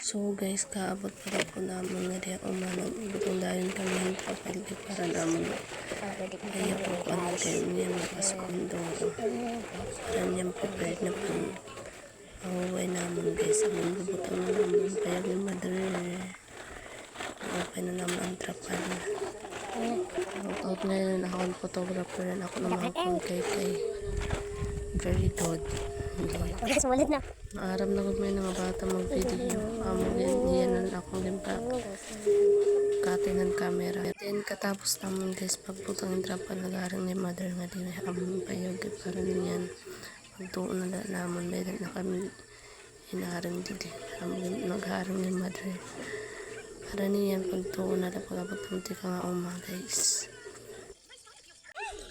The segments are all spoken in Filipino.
So guys, kaabot pala po namin nga diya umanag. Butong dayon kami ng kapaldi para namin. Kaya po ko ano kayo niya makaskondo. Para niyang prepared na po. Mahuway namin guys. Ang bubutong na namin. Kaya yung madre. Okay na naman ang trapal. Out na yun ako ang photographer rin ako naman kung kay very good. Sumunod na. Maaram na kung may mga bata mag-video. Yan ang akong limpak. Katingan camera. Then katapos naman guys, pagputang intrapan nag-aaring ni mother nga din among payag para niyan. Magtuon na naman may na kami inaaring dili. Nag-aaring ni mother. Para niyan pagtuon na pag-abot ng tika nga guys.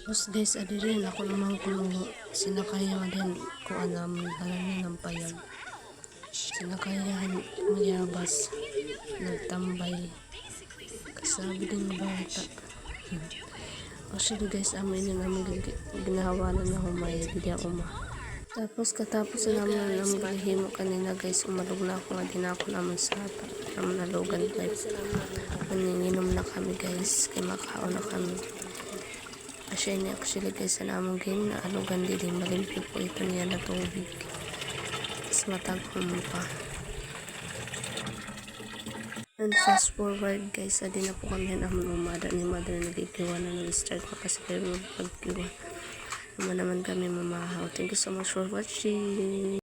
Tapos guys, adi rin ako naman kung sinakayan din ko alam halangin ng payag. Sinakayan mayabas, nagtambay. Kasabi din ng bata. Actually guys, amin yung namin ginahawanan na humay, hindi ako Tapos katapos na naman ang gahimo kanina guys, umalog na ako nga din ako naman sa hata. Naman nalugan guys. Maninginom na kami guys, kaya makaon na kami. Actually guys, sa namang game na alugan din, malimpyo po ito niya na tubig. Tapos matagpong pa. And fast forward guys, adi na po kami naman umada ni mother nagigiwa na nag-start na kasi kayo magpagkiwa. Naman kami mamahaw. Thank you so much for watching.